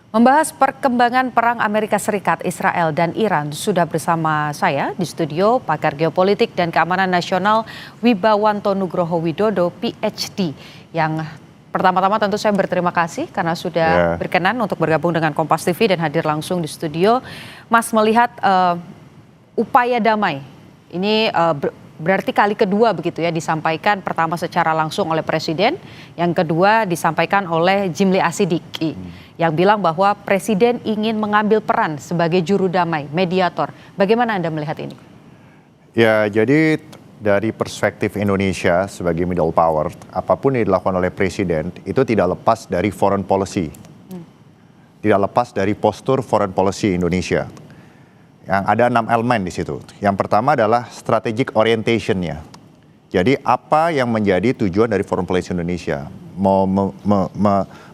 Membahas perkembangan perang Amerika Serikat, Israel, dan Iran sudah bersama saya di studio pakar geopolitik dan keamanan nasional Wibawanto Nugroho Widodo, PhD. Yang pertama-tama tentu saya berterima kasih karena sudah berkenan untuk bergabung dengan Kompas TV dan hadir langsung di studio. Mas melihat upaya damai ini berarti kali kedua begitu ya disampaikan, pertama secara langsung oleh Presiden, yang kedua disampaikan oleh Jimli Asidiki yang bilang bahwa Presiden ingin mengambil peran sebagai juru damai, mediator. Bagaimana Anda melihat ini? Ya, jadi dari perspektif Indonesia sebagai middle power, apapun yang dilakukan oleh Presiden itu tidak lepas dari foreign policy. Tidak lepas dari postur foreign policy Indonesia. Yang ada 6 elemen di situ. Yang pertama adalah strategic orientation-nya. Jadi apa yang menjadi tujuan dari foreign policy Indonesia? Mau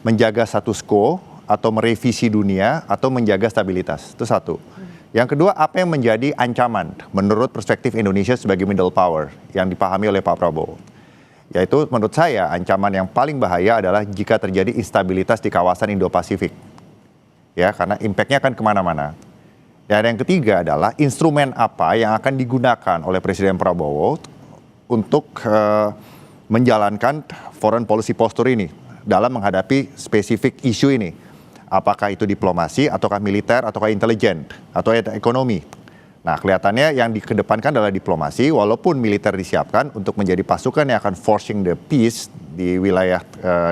menjaga status quo atau merevisi dunia atau menjaga stabilitas. Itu satu. Yang kedua, apa yang menjadi ancaman menurut perspektif Indonesia sebagai middle power yang dipahami oleh Pak Prabowo. Yaitu menurut saya ancaman yang paling bahaya adalah jika terjadi instabilitas di kawasan Indo-Pasifik. Ya, karena impact-nya akan kemana-mana. Dan yang ketiga adalah instrumen apa yang akan digunakan oleh Presiden Prabowo untuk menjalankan foreign policy posture ini dalam menghadapi spesifik isu ini. Apakah itu diplomasi, ataukah militer, ataukah intelijen, atau ekonomi. Nah, kelihatannya yang dikedepankan adalah diplomasi, walaupun militer disiapkan untuk menjadi pasukan yang akan forcing the peace di wilayah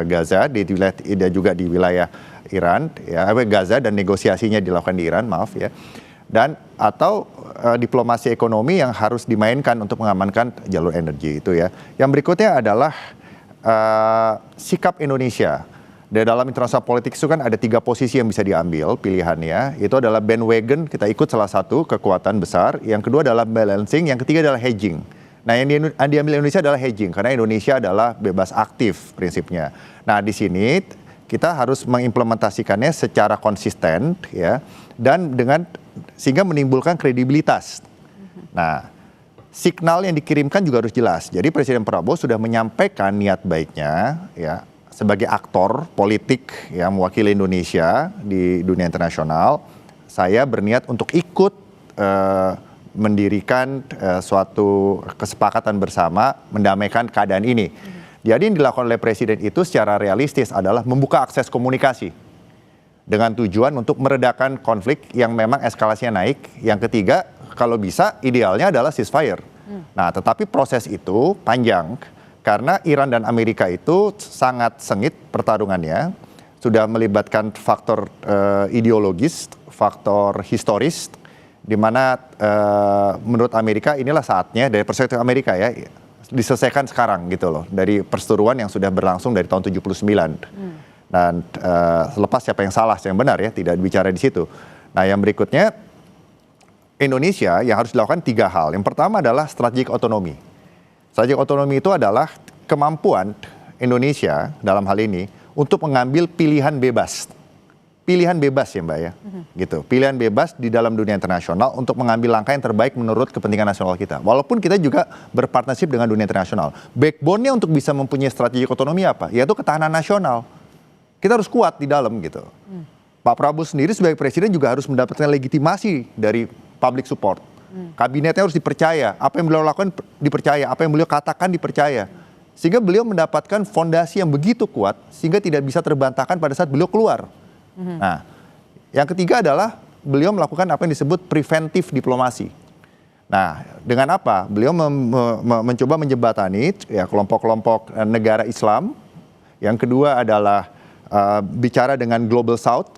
Gaza, dan juga di wilayah Iran, ya, Gaza, dan negosiasinya dilakukan di Iran, maaf ya. Dan atau diplomasi ekonomi yang harus dimainkan untuk mengamankan jalur energi itu ya. Yang berikutnya adalah sikap Indonesia. Di dalam internasional politik itu kan ada 3 posisi yang bisa diambil pilihannya. Itu adalah bandwagon, kita ikut salah satu kekuatan besar. Yang kedua adalah balancing, yang ketiga adalah hedging. Nah, yang diambil Indonesia adalah hedging karena Indonesia adalah bebas aktif prinsipnya. Nah, di sini kita harus mengimplementasikannya secara konsisten ya, dan dengan sehingga menimbulkan kredibilitas. Nah, signal yang dikirimkan juga harus jelas. Jadi Presiden Prabowo sudah menyampaikan niat baiknya ya sebagai aktor politik yang mewakili Indonesia di dunia internasional. Saya berniat untuk ikut mendirikan suatu kesepakatan bersama mendamaikan keadaan ini. Jadi yang dilakukan oleh Presiden itu secara realistis adalah membuka akses komunikasi dengan tujuan untuk meredakan konflik yang memang eskalasinya naik. Yang ketiga, kalau bisa idealnya adalah ceasefire. Nah, tetapi proses itu panjang karena Iran dan Amerika itu sangat sengit pertarungannya, sudah melibatkan faktor ideologis, faktor historis, di mana menurut Amerika inilah saatnya dari perspektif Amerika ya, diselesaikan sekarang gitu loh, dari perseteruan yang sudah berlangsung dari tahun 79. Dan selepas siapa yang salah, siapa yang benar ya, tidak bicara di situ. Nah, yang berikutnya Indonesia yang harus dilakukan 3 hal. Yang pertama adalah strategic otonomi. Strategic otonomi itu adalah kemampuan Indonesia dalam hal ini untuk mengambil pilihan bebas. Pilihan bebas ya Mbak ya, gitu. Pilihan bebas di dalam dunia internasional untuk mengambil langkah yang terbaik menurut kepentingan nasional kita. Walaupun kita juga berpartnership dengan dunia internasional. Backbone-nya untuk bisa mempunyai strategi otonomi apa? Yaitu ketahanan nasional. Kita harus kuat di dalam gitu. Pak Prabowo sendiri sebagai Presiden juga harus mendapatkan legitimasi dari public support. Kabinetnya harus dipercaya. Apa yang beliau lakukan dipercaya. Apa yang beliau katakan dipercaya. Sehingga beliau mendapatkan fondasi yang begitu kuat sehingga tidak bisa terbantahkan pada saat beliau keluar. Nah, yang ketiga adalah beliau melakukan apa yang disebut preventif diplomasi. Nah, dengan apa? Beliau mencoba menjembatani ya kelompok-kelompok negara Islam. Yang kedua adalah bicara dengan Global South.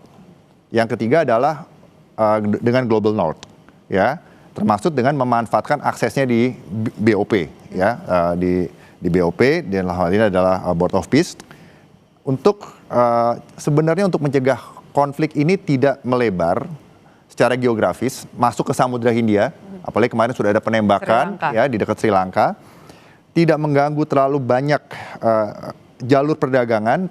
Yang ketiga adalah dengan Global North, ya, termasuk dengan memanfaatkan aksesnya di BOP, ya, di BOP dan hal ini adalah Board of Peace. Untuk sebenarnya untuk mencegah konflik ini tidak melebar secara geografis masuk ke Samudra Hindia, apalagi kemarin sudah ada penembakan ya di dekat Sri Lanka, tidak mengganggu terlalu banyak jalur perdagangan,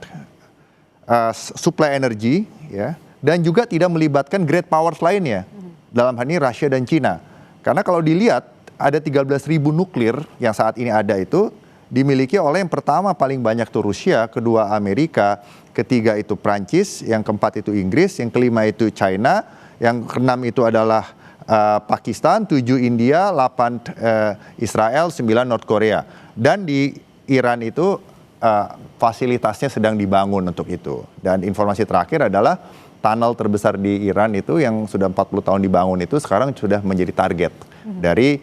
suplai energi, ya, dan juga tidak melibatkan great powers lainnya, dalam hal ini Rusia dan China. Karena kalau dilihat ada 13.000 nuklir yang saat ini ada itu dimiliki oleh yang pertama paling banyak itu Rusia, kedua Amerika, ketiga itu Prancis, yang keempat itu Inggris, yang kelima itu China, yang keenam itu adalah Pakistan, 7 India, 8 Israel, 9 North Korea. Dan di Iran itu fasilitasnya sedang dibangun untuk itu. Dan informasi terakhir adalah tunnel terbesar di Iran itu yang sudah 40 tahun dibangun itu sekarang sudah menjadi target dari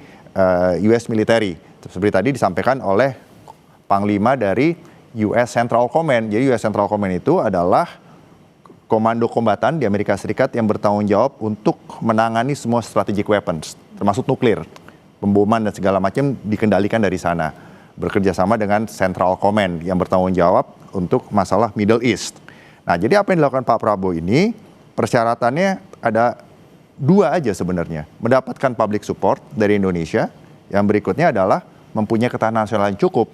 US military. Seperti tadi disampaikan oleh Panglima dari US Central Command. Jadi US Central Command itu adalah komando kombatan di Amerika Serikat yang bertanggung jawab untuk menangani semua strategic weapons, termasuk nuklir, pemboman dan segala macam dikendalikan dari sana. Bekerja sama dengan Central Command yang bertanggung jawab untuk masalah Middle East. Nah, jadi apa yang dilakukan Pak Prabowo ini, persyaratannya ada 2 aja sebenarnya. Mendapatkan public support dari Indonesia, yang berikutnya adalah mempunyai ketahanan nasional yang cukup.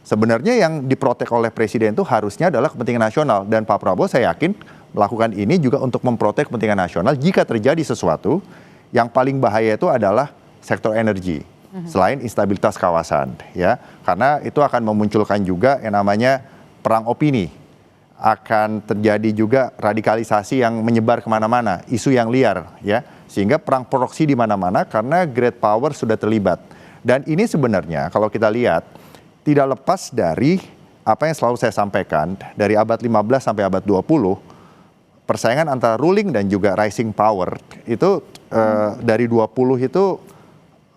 Sebenarnya yang diprotek oleh Presiden itu harusnya adalah kepentingan nasional. Dan Pak Prabowo saya yakin melakukan ini juga untuk memprotek kepentingan nasional jika terjadi sesuatu. Yang paling bahaya itu adalah sektor energi. Selain instabilitas kawasan, ya, karena itu akan memunculkan juga yang namanya perang opini, akan terjadi juga radikalisasi yang menyebar kemana-mana, isu yang liar, ya, sehingga perang proksi di mana-mana karena great power sudah terlibat. Dan ini sebenarnya kalau kita lihat tidak lepas dari apa yang selalu saya sampaikan dari abad 15 sampai abad 20, persaingan antara ruling dan juga rising power itu dari 20 itu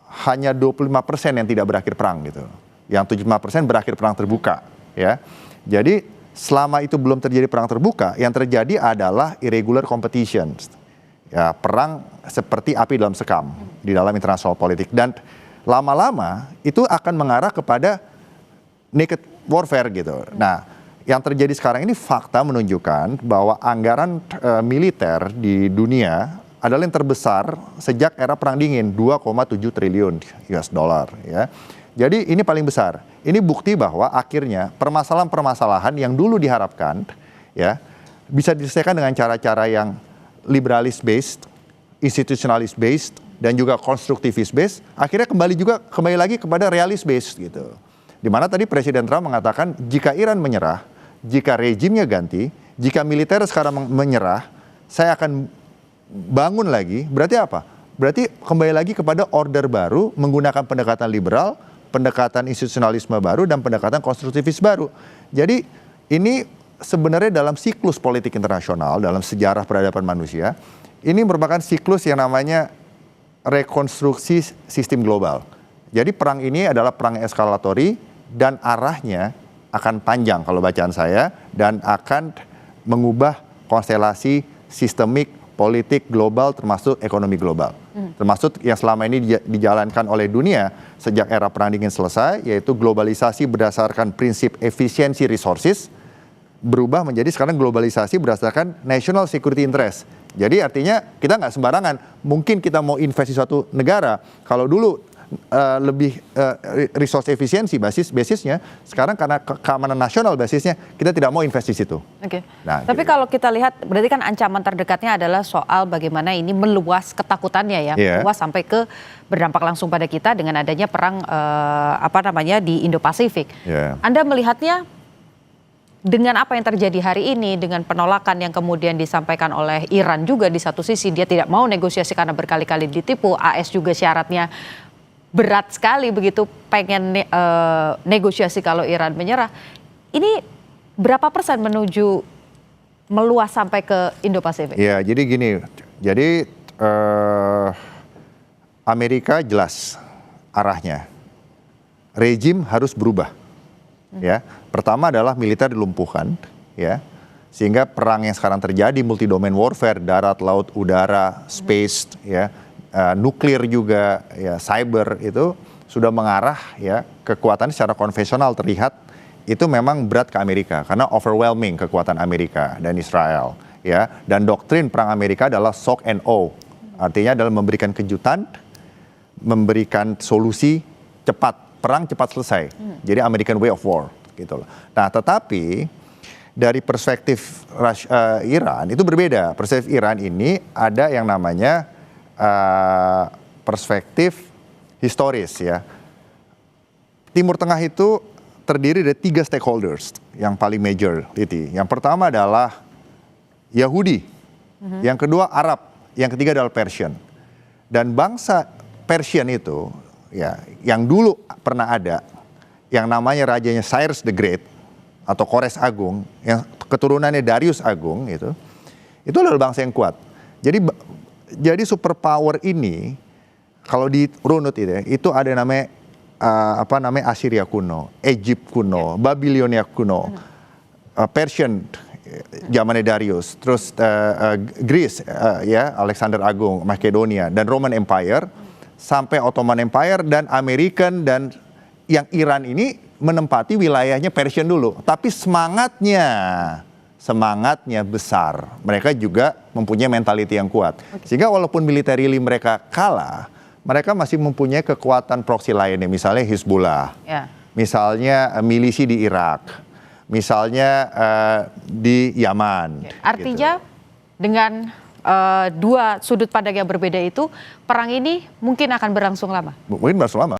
hanya 25% yang tidak berakhir perang gitu. Yang 75% berakhir perang terbuka, ya. Jadi selama itu belum terjadi perang terbuka, yang terjadi adalah irregular competition. Ya, perang seperti api dalam sekam di dalam international politik, dan lama-lama itu akan mengarah kepada naked warfare gitu. Nah, yang terjadi sekarang ini fakta menunjukkan bahwa anggaran militer di dunia adalah yang terbesar sejak era Perang Dingin, 2,7 triliun US dollar, ya. Jadi ini paling besar. Ini bukti bahwa akhirnya permasalahan-permasalahan yang dulu diharapkan, ya, bisa diselesaikan dengan cara-cara yang liberalis based, institutionalis based, dan juga konstruktivis based. Akhirnya kembali lagi kepada realis based gitu. Dimana tadi Presiden Trump mengatakan jika Iran menyerah, jika rejimnya ganti, jika militer sekarang menyerah, saya akan bangun lagi. Berarti apa? Berarti kembali lagi kepada order baru, menggunakan pendekatan liberal, pendekatan institusionalisme baru, dan pendekatan konstruktivis baru. Jadi ini sebenarnya dalam siklus politik internasional, dalam sejarah peradaban manusia, ini merupakan siklus yang namanya rekonstruksi sistem global. Jadi perang ini adalah perang eskalatori dan arahnya akan panjang kalau bacaan saya, dan akan mengubah konstelasi sistemik politik global termasuk ekonomi global. Termasuk yang selama ini dijalankan oleh dunia sejak era Perang Dingin selesai, yaitu globalisasi berdasarkan prinsip efisiensi resources, berubah menjadi sekarang globalisasi berdasarkan national security interest. Jadi artinya kita nggak sembarangan. Mungkin kita mau investasi suatu negara, kalau dulu lebih resource efisiensi basisnya, sekarang karena keamanan nasional basisnya, kita tidak mau investasi situ. Oke. Nah, tapi gitu. kalau kita lihat, berarti kan ancaman terdekatnya adalah soal bagaimana ini meluas ketakutannya ya, meluas sampai ke berdampak langsung pada kita dengan adanya perang di Indo-Pasifik. Anda melihatnya dengan apa yang terjadi hari ini, dengan penolakan yang kemudian disampaikan oleh Iran juga, di satu sisi dia tidak mau negosiasi karena berkali-kali ditipu, AS juga syaratnya berat sekali begitu, pengen negosiasi kalau Iran menyerah. Ini berapa persen menuju meluas sampai ke Indo-Pasifik? Ya, jadi gini, Amerika jelas arahnya, rejim harus berubah. Ya, pertama adalah militer dilumpuhkan, ya, sehingga perang yang sekarang terjadi multi domain warfare, darat, laut, udara, space, ya, nuklir juga, ya, cyber, itu sudah mengarah, ya, kekuatan secara konvensional terlihat itu memang berat ke Amerika karena overwhelming kekuatan Amerika dan Israel, ya, dan doktrin perang Amerika adalah shock and awe, artinya adalah memberikan kejutan, memberikan solusi cepat, perang cepat selesai. Jadi American way of war gitu loh. Nah, tetapi dari perspektif Iran itu berbeda. Perspektif Iran ini ada yang namanya perspektif historis, ya. Timur Tengah itu terdiri dari 3 stakeholders yang paling major, Titi. Yang pertama adalah Yahudi, yang kedua Arab, yang ketiga adalah Persian. Dan bangsa Persian itu, ya, yang dulu pernah ada, yang namanya rajanya Cyrus the Great atau Kores Agung, yang keturunannya Darius Agung itu adalah bangsa yang kuat. Jadi superpower ini kalau dirunut itu ada namanya Assyria kuno, Egypt kuno, Babilonia kuno, Persian zamannya Darius, terus Greece ya Alexander Agung, Makedonia dan Roman Empire sampai Ottoman Empire dan American, dan yang Iran ini menempati wilayahnya Persian dulu. Tapi semangatnya besar. Mereka juga mempunyai mentality yang kuat. Sehingga walaupun militarily mereka kalah, mereka masih mempunyai kekuatan proksi lainnya. Misalnya Hizbullah, misalnya milisi di Irak, misalnya di Yaman. Artinya dengan dua sudut pandang yang berbeda itu, perang ini mungkin akan berlangsung lama? Mungkin berlangsung lama.